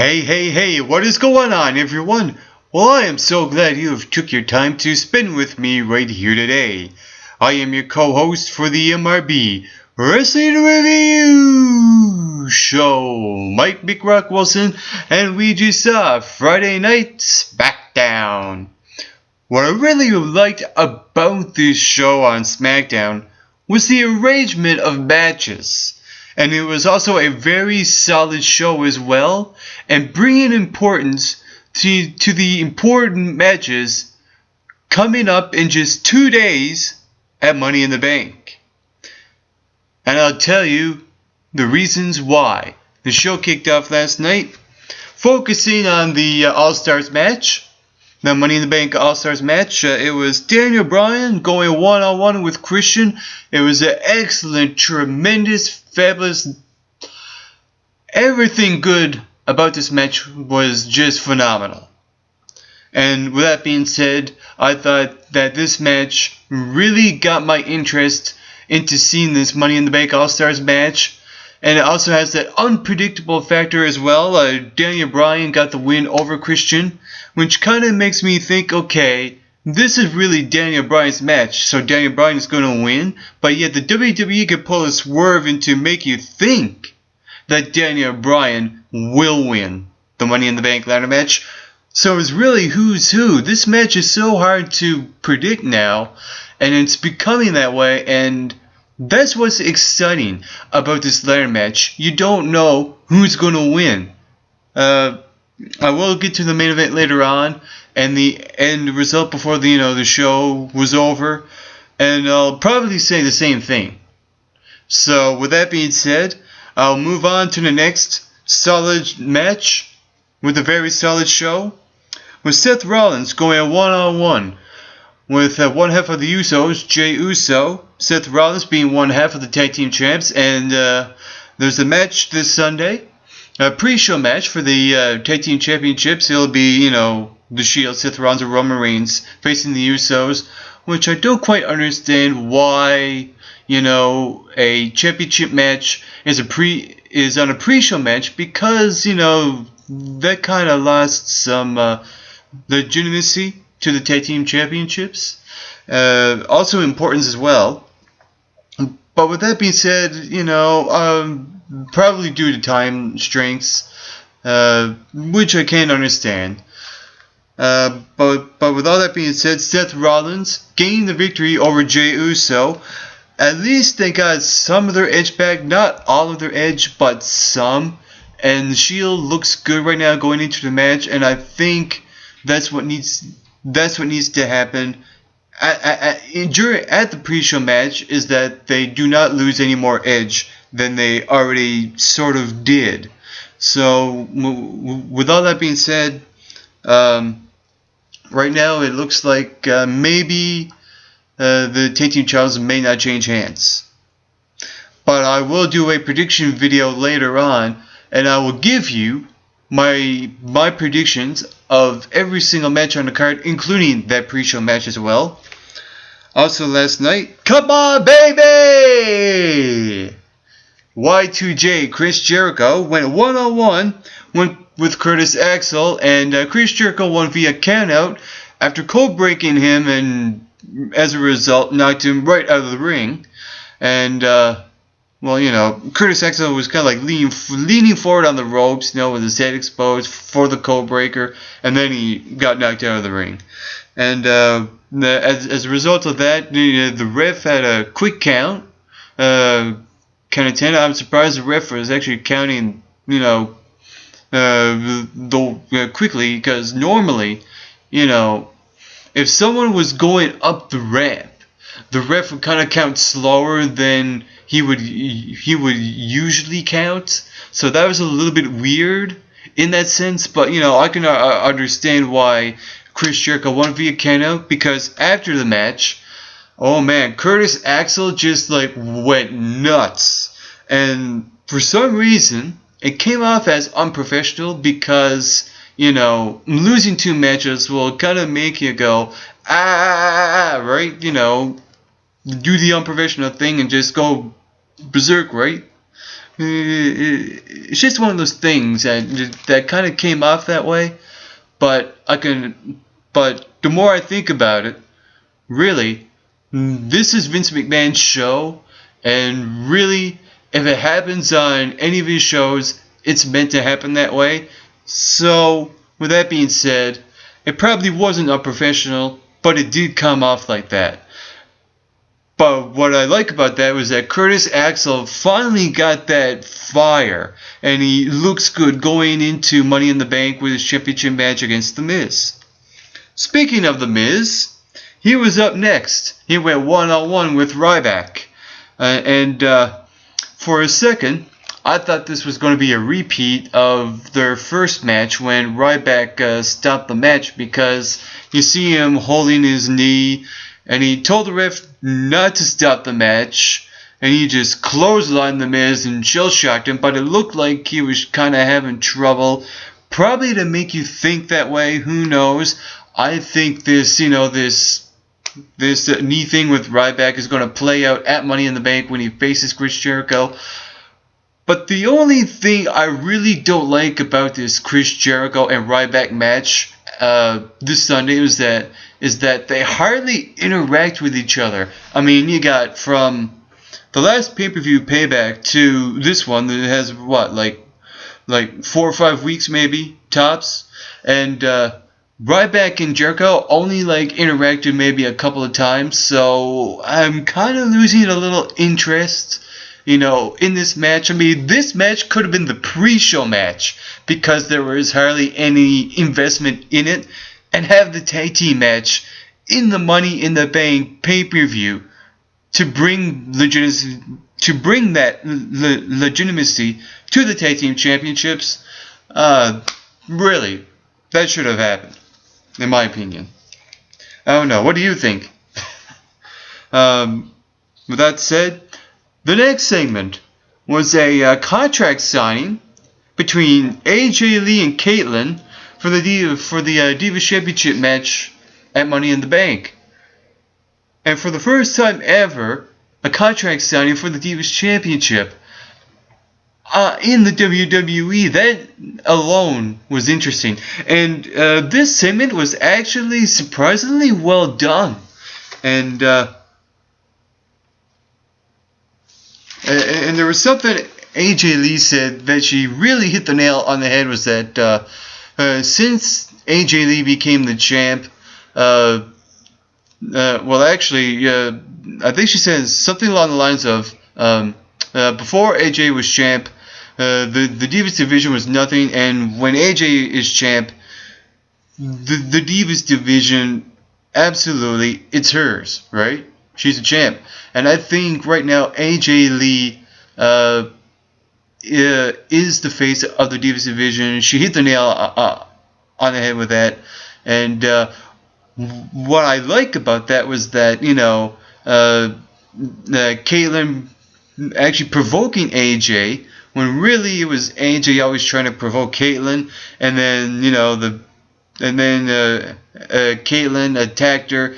Hey, what is going on, everyone? Well, I am so glad you have took your time to spend with me right here today. I am your co-host for the MRB Wrestling Review Show, Mike Big Rock Wilson, and we just saw Friday Night SmackDown. What I really liked about this show on SmackDown was the arrangement of matches. And it was also a very solid show as well, and bringing importance to the important matches coming up in just 2 days at Money in the Bank. And I'll tell you the reasons why. The show kicked off last night, focusing on the All-Stars match. The Money in the Bank All-Stars match. It was Daniel Bryan going one-on-one with Christian. It was an excellent, tremendous, fabulous. Everything good about this match was just phenomenal. And with that being said, I thought that this match really got my interest into seeing this Money in the Bank All-Stars match. And it also has that unpredictable factor as well. Daniel Bryan got the win over Christian, which kind of makes me think, okay, this is really Daniel Bryan's match, so Daniel Bryan is going to win. But yet the WWE could pull a swerve into make you think that Daniel Bryan will win the Money in the Bank ladder match. So it's really who's who. This match is so hard to predict now, and it's becoming that way, and that's what's exciting about this ladder match. You don't know who's going to win. I will get to the main event later on and the end result before the show was over, and I'll probably say the same thing. So with that being said, I'll move on to the next solid match with a very solid show with Seth Rollins going one-on-one with one half of the Usos, Jey Uso, Seth Rollins being one half of the tag team champs, and there's a match this Sunday, a pre-show match for the tag team championships. It'll be, the Shield, Seth Rollins and Roman Reigns facing the Usos, which I don't quite understand why, a championship match is on a pre-show match, because, that kind of lost some legitimacy to the tag team championships. Also importance as well. But with that being said, probably due to time strengths, which I can understand. But with all that being said, Seth Rollins gained the victory over Jey Uso. At least they got some of their edge back, not all of their edge, but some. And the Shield looks good right now going into the match, and I think that's what needs to happen at the pre-show match, is that they do not lose any more edge than they already sort of did. So with all that being said, right now it looks like maybe the tag team titles may not change hands. But I will do a prediction video later on, and I will give you my predictions of every single match on the card, including that pre-show match as well. Also last night, come on baby! Y2J Chris Jericho went one-on-one with Curtis Axel, and Chris Jericho won via countout after cold breaking him, and as a result knocked him right out of the ring. And Curtis Axel was kind of like leaning forward on the ropes, with his head exposed for the code breaker, and then he got knocked out of the ring. And as a result of that, the ref had a quick count, count of 10. I'm surprised the ref was actually counting, quickly, because normally, if someone was going up the ramp, the ref would kind of count slower than he would usually count. So that was a little bit weird in that sense, but I can understand why Chris Jericho won via countout, because after the match, oh man, Curtis Axel just went nuts, and for some reason it came off as unprofessional, because losing 2 matches will kind of make you go right, do the unprofessional thing and just go berserk, right? it's just one of those things that kind of came off that way. But the more I think about it, really, this is Vince McMahon's show, and really, if it happens on any of his shows, it's meant to happen that way. So, with that being said, it probably wasn't unprofessional, but it did come off like that. But what I like about that was that Curtis Axel finally got that fire, and he looks good going into Money in the Bank with his championship match against The Miz. Speaking of The Miz, he was up next. He went one-on-one with Ryback. For a second, I thought this was going to be a repeat of their first match when Ryback stopped the match, because you see him holding his knee, and he told the ref not to stop the match, and he just clotheslined The Miz and shell-shocked him, but it looked like he was kind of having trouble. Probably to make you think that way, who knows. I think this knee thing with Ryback is going to play out at Money in the Bank when he faces Chris Jericho. But the only thing I really don't like about this Chris Jericho and Ryback match this Sunday is that they hardly interact with each other. I mean, you got from the last pay-per-view Payback to this one that has what, like 4 or 5 weeks maybe tops, and Ryback and Jericho only interacted maybe a couple of times, so I'm kind of losing a little interest, in this match. I mean, this match could have been the pre-show match because there was hardly any investment in it, and have the tag team match in the Money in the Bank pay-per-view to bring that legitimacy to the tag team championships. Really, that should have happened, in my opinion. I don't know. What do you think? With that said, the next segment was a contract signing between AJ Lee and Kaitlyn for the Divas Championship match at Money in the Bank. And for the first time ever, a contract signing for the Divas Championship in the WWE. That alone was interesting. And this segment was actually surprisingly well done. And there was something AJ Lee said that she really hit the nail on the head, was that since AJ Lee became the champ, I think she said something along the lines of, before AJ was champ, the Divas division was nothing, and when AJ is champ, the Divas division, absolutely, it's hers, right? She's a champ. And I think right now AJ Lee is the face of the Divas division. She hit the nail on the head with that. And what I like about that was that, Kaitlyn actually provoking AJ, when really it was AJ always trying to provoke Kaitlyn, and then Kaitlyn attacked her,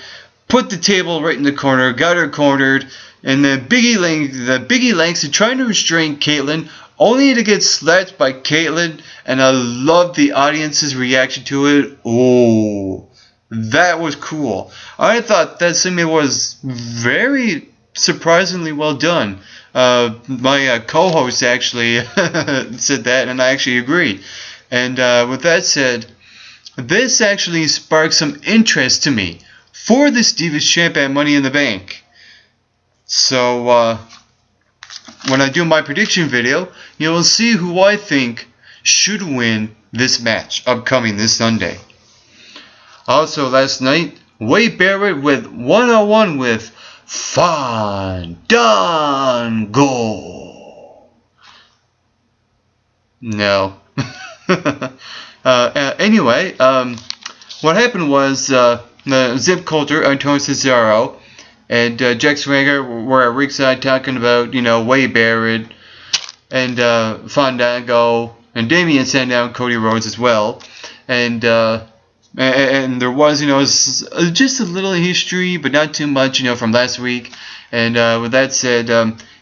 put the table right in the corner, got her cornered, and then Biggie Langston trying to restrain Kaitlyn, only to get slapped by Kaitlyn, and I loved the audience's reaction to it. Oh, that was cool. I thought that segment was very surprisingly well done. My co-host actually said that, and I actually agree. And with that said, this actually sparked some interest to me for this Divas champ at Money in the Bank. So when I do my prediction video, you'll see who I think should win this match upcoming this Sunday. Also last night, Barrett with one-on-one with Fandango. No. Anyway, what happened was Zip Coulter, Antonio Cesaro, and Jack Swagger were at ringside talking about, Wade Barrett and Fandango and Damian Sandow and Cody Rhodes as well. And there was, just a little history, but not too much, from last week. And with that said,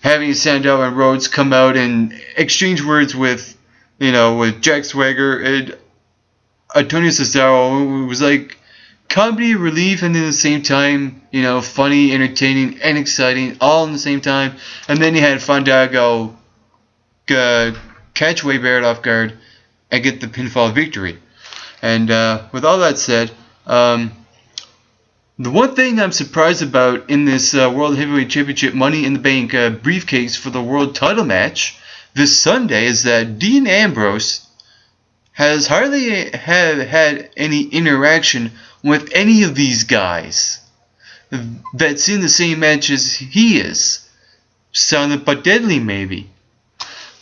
having Sandow and Rhodes come out and exchange words with Jack Swagger, and Antonio Cesaro was like comedy relief, and at the same time, funny, entertaining, and exciting, all in the same time. And then you had Fandango catch Barrett off guard and get the pinfall victory. And with all that said, the one thing I'm surprised about in this World Heavyweight Championship Money in the Bank briefcase for the world title match this Sunday is that Dean Ambrose has hardly had any interaction with any of these guys that's in the same match as he is. Silent but deadly, maybe.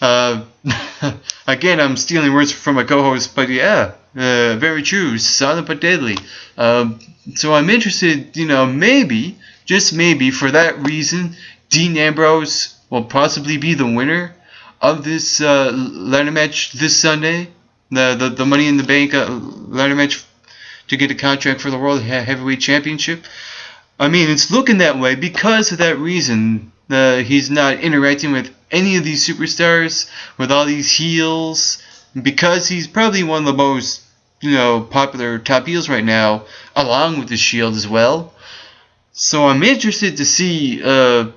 Again, I'm stealing words from my co-host, but yeah, very true. Silent but deadly. So I'm interested, maybe, just maybe, for that reason, Dean Ambrose will possibly be the winner of this ladder match this Sunday. The Money in the Bank ladder match to get a contract for the World Heavyweight Championship. I mean, it's looking that way because of that reason. He's not interacting with any of these superstars, with all these heels, because he's probably one of the most popular top heels right now, along with the Shield as well. So I'm interested to see who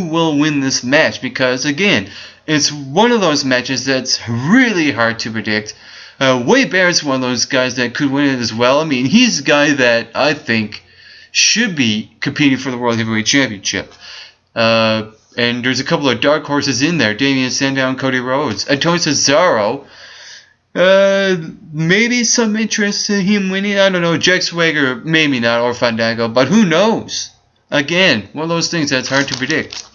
will win this match, because again, it's one of those matches that's really hard to predict. Wade Barrett's one of those guys that could win it as well. I mean, he's a guy that I think should be competing for the World Heavyweight Championship. And there's a couple of dark horses in there: Damian Sandow and Cody Rhodes. Antonio Cesaro, maybe some interest in him winning. I don't know. Jack Swagger, maybe not, or Fandango, but who knows? Again, one of those things that's hard to predict.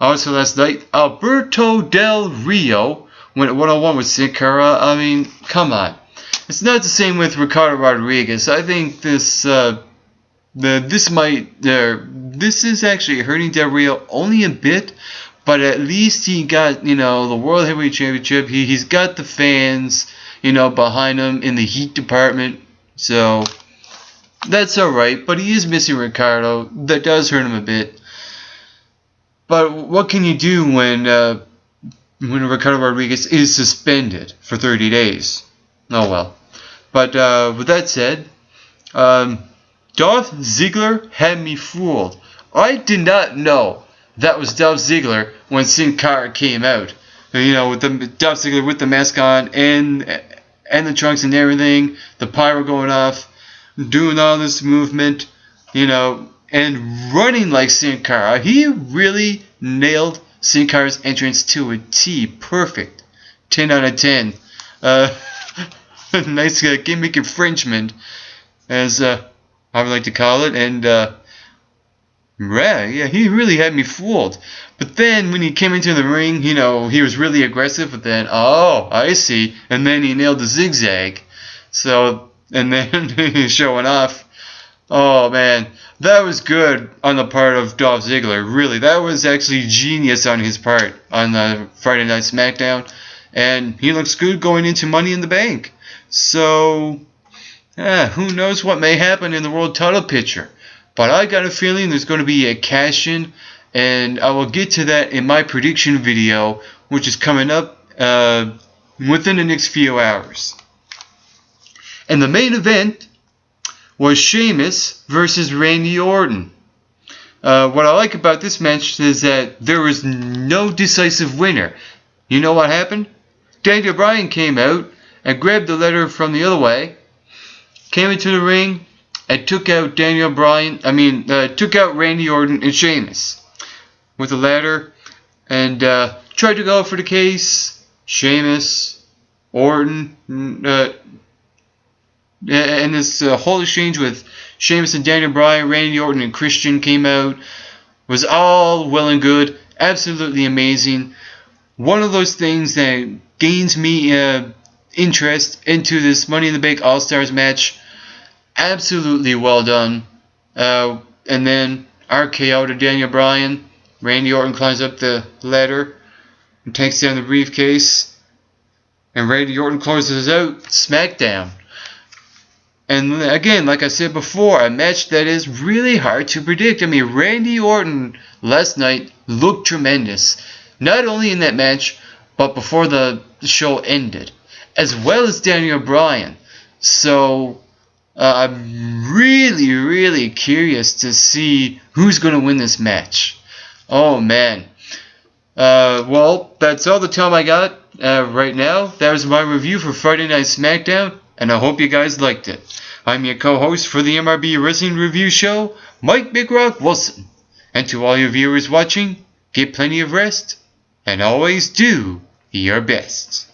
Also last night, Alberto Del Rio went at 101 with Sin Cara. I mean, come on. It's not the same with Ricardo Rodriguez. I think this is actually hurting Del Rio only a bit, but at least he got the World Heavyweight Championship. He's got the fans behind him in the heat department, so that's all right. But he is missing Ricardo. That does hurt him a bit. But what can you do when Ricardo Rodriguez is suspended for 30 days? Oh well. But with that said, Dolph Ziggler had me fooled. I did not know that was Dolph Ziggler when Sin Cara came out. With the Dolph Ziggler with the mask on and the trunks and everything, the pyro going off, doing all this movement, and running like Sin Cara. He really nailed Sin Cara's entrance to a T. Perfect. 10 out of 10. Nice gimmick infringement, as I would like to call it. And yeah, he really had me fooled. But then when he came into the ring, he was really aggressive. But then, oh, I see. And then he nailed the zigzag. So, and then he's showing off. Oh man, that was good on the part of Dolph Ziggler. Really, that was actually genius on his part on the Friday Night SmackDown. And he looks good going into Money in the Bank. So, who knows what may happen in the world title picture. But I got a feeling there's going to be a cash-in, and I will get to that in my prediction video, which is coming up within the next few hours. And the main event was Sheamus versus Randy Orton. What I like about this match is that there was no decisive winner. You know what happened? Daniel Bryan came out and grabbed the ladder from the other way, came into the ring, and took out took out Randy Orton and Sheamus with the ladder, and tried to go for the case. Sheamus, Orton, and this whole exchange with Sheamus and Daniel Bryan, Randy Orton and Christian came out. Was all well and good, absolutely amazing. One of those things that gains me interest into this Money in the Bank All-Stars match. Absolutely well done. And then RKO to Daniel Bryan. Randy Orton climbs up the ladder and takes down the briefcase. And Randy Orton closes out SmackDown. And again, like I said before, a match that is really hard to predict. I mean, Randy Orton last night looked tremendous. Not only in that match, but before the show ended. As well as Daniel Bryan. So, I'm really, really curious to see who's going to win this match. Oh, man. Well, that's all the time I got right now. That was my review for Friday Night SmackDown, and I hope you guys liked it. I'm your co-host for the MRB Wrestling Review Show, Mike Big Rock Wilson. And to all your viewers watching, get plenty of rest, and always do your best.